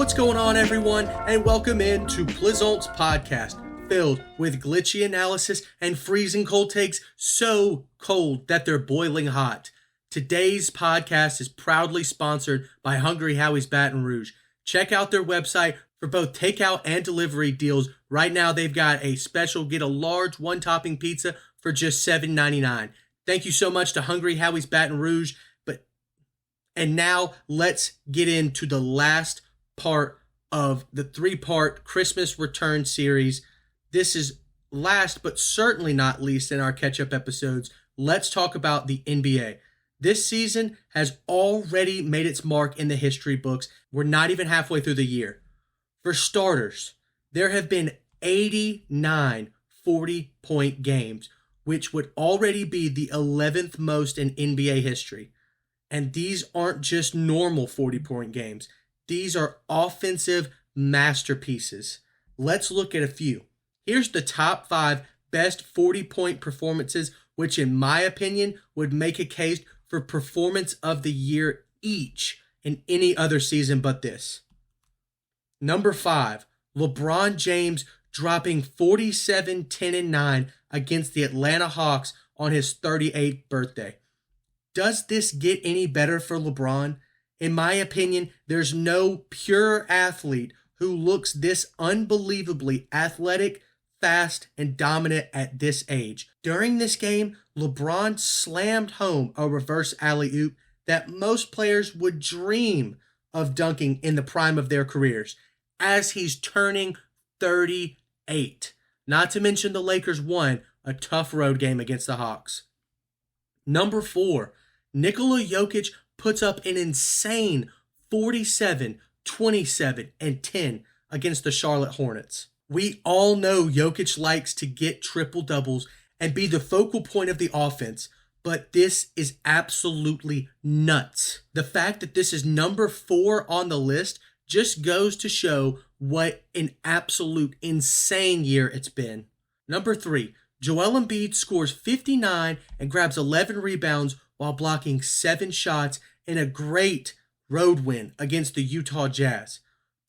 What's going on, everyone, and welcome in to Plizont's podcast, filled with glitchy analysis and freezing cold takes so cold that they're boiling hot. Today's podcast is proudly sponsored by Hungry Howie's Baton Rouge. Check out their website for both takeout and delivery deals. Right now, they've got a special get a large one-topping pizza for just $7.99. Thank you so much to Hungry Howie's Baton Rouge. And now let's get into the last part of the three-part Christmas Return series. This is last but certainly not least in our catch-up episodes. Let's talk about the NBA. This season has already made its mark in the history books. We're not even halfway through the year. For starters, there have been 89 40-point games, which would already be the 11th most in NBA history. And these aren't just normal 40-point games. These are offensive masterpieces. Let's look at a few. Here's the top 5 best 40-point performances, which in my opinion would make a case for performance of the year each in any other season but this. Number 5, LeBron James dropping 47, 10, and 9 against the Atlanta Hawks on his 38th birthday. Does this get any better for LeBron? In my opinion, there's no pure athlete who looks this unbelievably athletic, fast, and dominant at this age. During this game, LeBron slammed home a reverse alley-oop that most players would dream of dunking in the prime of their careers, as he's turning 38. Not to mention the Lakers won a tough road game against the Hawks. Number 4, Nikola Jokic puts up an insane 47, 27, and 10 against the Charlotte Hornets. We all know Jokic likes to get triple-doubles and be the focal point of the offense, but this is absolutely nuts. The fact that this is number 4 on the list just goes to show what an absolute insane year it's been. Number 3, Joel Embiid scores 59 and grabs 11 rebounds while blocking 7 shots in a great road win against the Utah Jazz.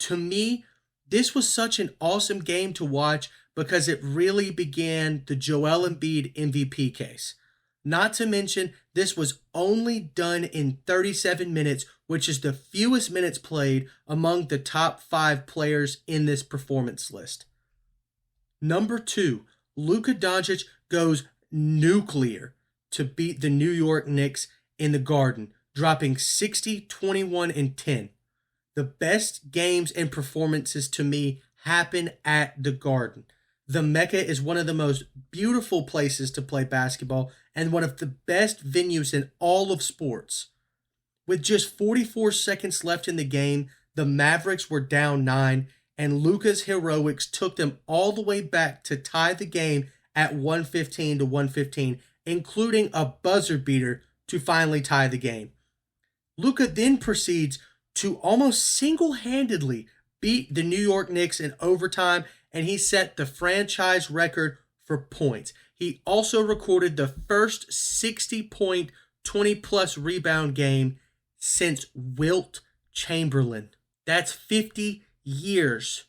To me, this was such an awesome game to watch because it really began the Joel Embiid MVP case. Not to mention, this was only done in 37 minutes, which is the fewest minutes played among the top 5 players in this performance list. Number 2, Luka Doncic goes nuclear to beat the New York Knicks in the Garden, dropping 60, 21, and 10. The best games and performances to me happen at the Garden. The Mecca is one of the most beautiful places to play basketball and one of the best venues in all of sports. With just 44 seconds left in the game, the Mavericks were down 9, and Luka's heroics took them all the way back to tie the game at 115 to 115, including a buzzer beater to finally tie the game. Luka then proceeds to almost single-handedly beat the New York Knicks in overtime, and he set the franchise record for points. He also recorded the first 60-point, 20-plus rebound game since Wilt Chamberlain. That's 50 years.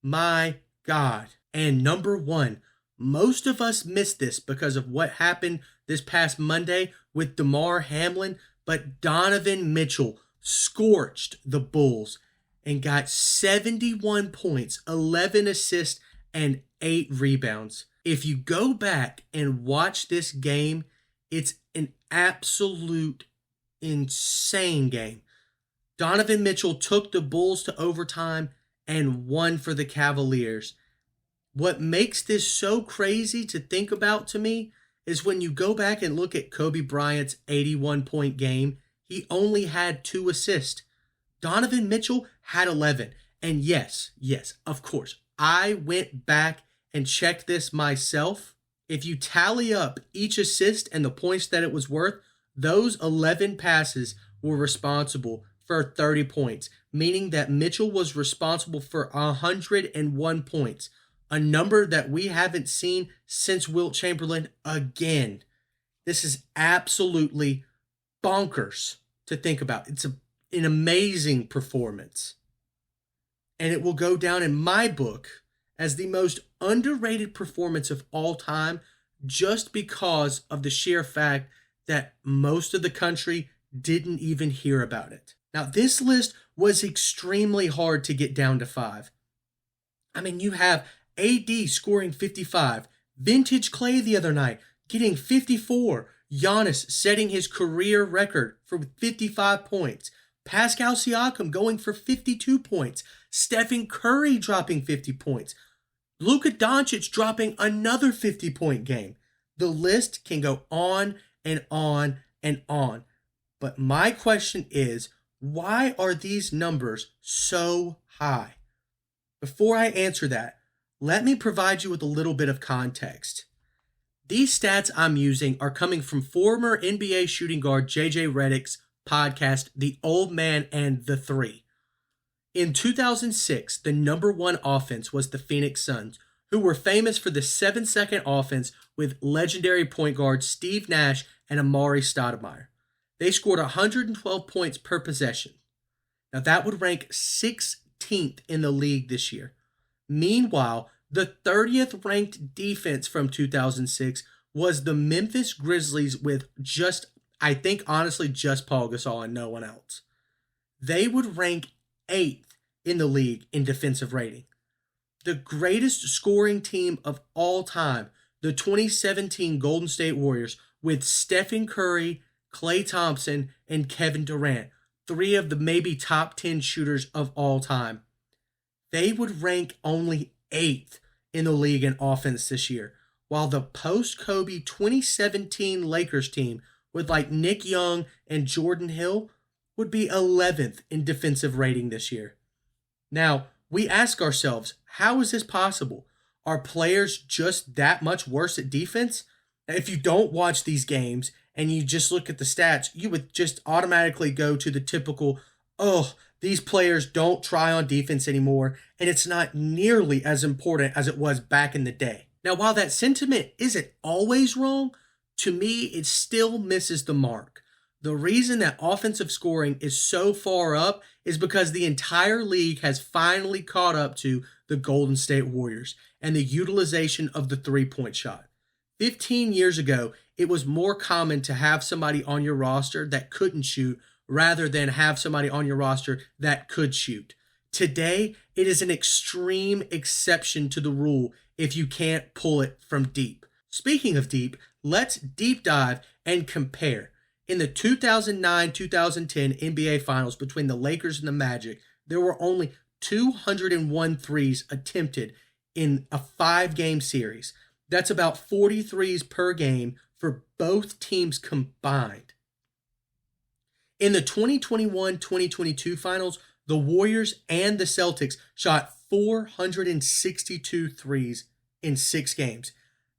My God. And number 1, most of us missed this because of what happened this past Monday with DeMar Hamlin, but Donovan Mitchell scorched the Bulls and got 71 points, 11 assists, and 8 rebounds. If you go back and watch this game, it's an absolute insane game. Donovan Mitchell took the Bulls to overtime and won for the Cavaliers. What makes this so crazy to think about to me is when you go back and look at Kobe Bryant's 81-point game, he only had 2 assists. Donovan Mitchell had 11. And yes, of course, I went back and checked this myself. If you tally up each assist and the points that it was worth, those 11 passes were responsible for 30 points, meaning that Mitchell was responsible for 101 points. A number that we haven't seen since Wilt Chamberlain again. This is absolutely bonkers to think about. It's an amazing performance. and it will go down in my book as the most underrated performance of all time just because of the sheer fact that most of the country didn't even hear about it. Now, this list was extremely hard to get down to 5. I mean, you have AD scoring 55, Vintage Clay the other night getting 54, Giannis setting his career record for 55 points, Pascal Siakam going for 52 points, Stephen Curry dropping 50 points, Luka Doncic dropping another 50-point game. The list can go on and on and on. But my question is, why are these numbers so high? Before I answer that, let me provide you with a little bit of context. These stats I'm using are coming from former NBA shooting guard JJ Redick's podcast, The Old Man and the Three. In 2006, the number 1 offense was the Phoenix Suns, who were famous for the 7-second offense with legendary point guards Steve Nash and Amari Stoudemire. They scored 112 points per possession. Now that would rank 16th in the league this year. Meanwhile, the 30th ranked defense from 2006 was the Memphis Grizzlies with I think honestly just Paul Gasol and no one else. They would rank 8th in the league in defensive rating. The greatest scoring team of all time, the 2017 Golden State Warriors, with Stephen Curry, Klay Thompson, and Kevin Durant, 3 of the maybe top 10 shooters of all time. They would rank only 8th in the league in offense this year, while the post-Kobe 2017 Lakers team with like Nick Young and Jordan Hill would be 11th in defensive rating this year. Now, we ask ourselves, how is this possible? Are players just that much worse at defense? Now, if you don't watch these games and you just look at the stats, you would just automatically go to the typical, these players don't try on defense anymore, and it's not nearly as important as it was back in the day. Now, while that sentiment isn't always wrong, to me, it still misses the mark. The reason that offensive scoring is so far up is because the entire league has finally caught up to the Golden State Warriors and the utilization of the three-point shot. 15 years ago, it was more common to have somebody on your roster that couldn't shoot rather than have somebody on your roster that could shoot. Today, it is an extreme exception to the rule if you can't pull it from deep. Speaking of deep, let's deep dive and compare. In the 2009-2010 NBA Finals between the Lakers and the Magic, there were only 201 threes attempted in a 5-game series. That's about 40 threes per game for both teams combined. In the 2021-2022 Finals, the Warriors and the Celtics shot 462 threes in 6 games.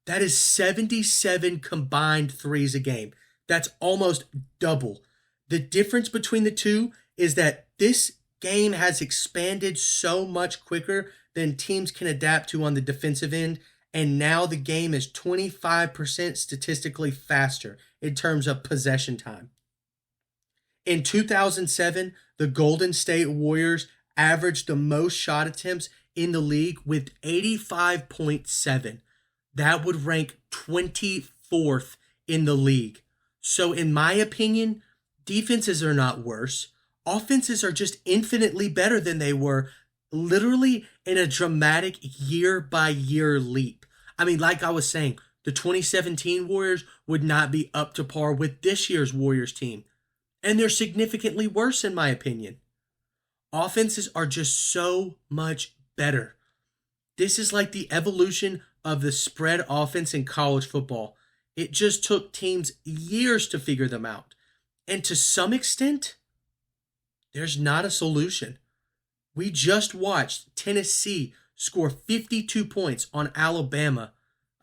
That is 77 combined threes a game. That's almost double. The difference between the two is that this game has expanded so much quicker than teams can adapt to on the defensive end, and now the game is 25% statistically faster in terms of possession time. In 2007, the Golden State Warriors averaged the most shot attempts in the league with 85.7. That would rank 24th in the league. So in my opinion, defenses are not worse. Offenses are just infinitely better than they were, literally in a dramatic year-by-year leap. I mean, like I was saying, the 2017 Warriors would not be up to par with this year's Warriors team. And they're significantly worse in my opinion. Offenses are just so much better. This is like the evolution of the spread offense in college football. It just took teams years to figure them out. And to some extent, there's not a solution. We just watched Tennessee score 52 points on Alabama,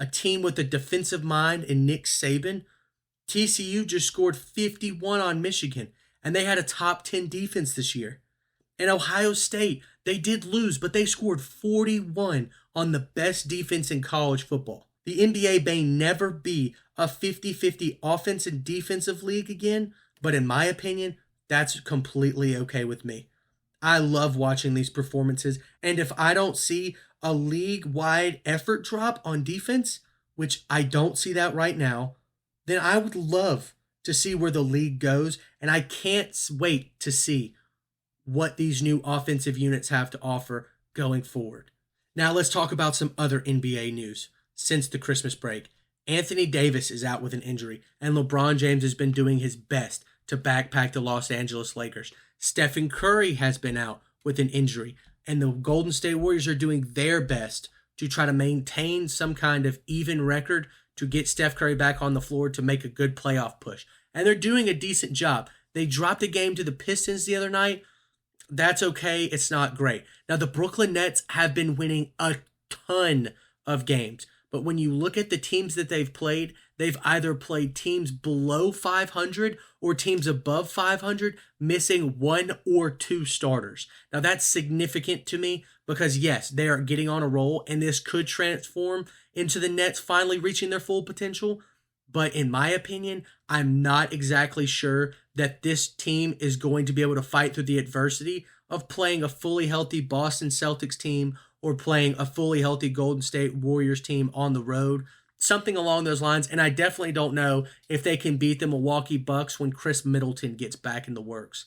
a team with a defensive mind in Nick Saban. TCU just scored 51 on Michigan, and they had a top 10 defense this year. And Ohio State, they did lose, but they scored 41 on the best defense in college football. The NBA may never be a 50-50 offense and defensive league again, but in my opinion, that's completely okay with me. I love watching these performances, And if I don't see a league-wide effort drop on defense, which I don't see that right now, then I would love to see where the league goes. And I can't wait to see what these new offensive units have to offer going forward. Now let's talk about some other NBA news since the Christmas break. Anthony Davis is out with an injury, and LeBron James has been doing his best to backpack the Los Angeles Lakers. Stephen Curry has been out with an injury, and the Golden State Warriors are doing their best to try to maintain some kind of even record to get Steph Curry back on the floor to make a good playoff push. And they're doing a decent job. They dropped a game to the Pistons the other night. That's okay. It's not great. Now, the Brooklyn Nets have been winning a ton of games. But when you look at the teams that they've either played teams below 500 or teams above 500, missing one or two starters. Now, that's significant to me because, yes, they are getting on a roll, and this could transform into the Nets finally reaching their full potential. But in my opinion, I'm not exactly sure that this team is going to be able to fight through the adversity of playing a fully healthy Boston Celtics team or playing a fully healthy Golden State Warriors team on the road, something along those lines. And I definitely don't know if they can beat the Milwaukee Bucks when Chris Middleton gets back in the works.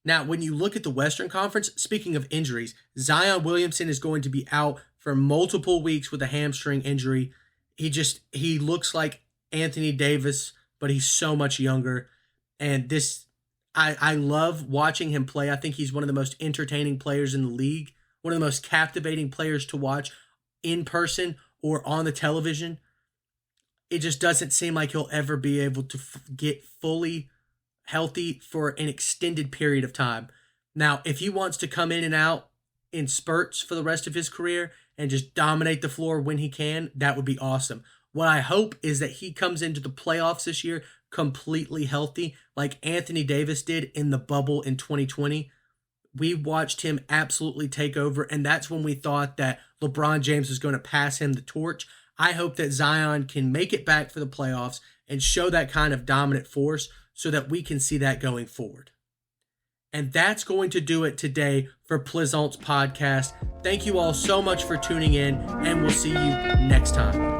Now, when you look at the Western Conference, speaking of injuries, Zion Williamson is going to be out for multiple weeks with a hamstring injury. He looks like Anthony Davis, but he's so much younger. And I love watching him play. I think he's one of the most entertaining players in the league, one of the most captivating players to watch in person or on the television. It just doesn't seem like he'll ever be able to get fully healthy for an extended period of time. Now, if he wants to come in and out in spurts for the rest of his career and just dominate the floor when he can, that would be awesome. What I hope is that he comes into the playoffs this year completely healthy, like Anthony Davis did in the bubble in 2020. We watched him absolutely take over, and that's when we thought that LeBron James was going to pass him the torch. I hope that Zion can make it back for the playoffs and show that kind of dominant force so that we can see that going forward. And that's going to do it today for Plizont's podcast. Thank you all so much for tuning in, and we'll see you next time.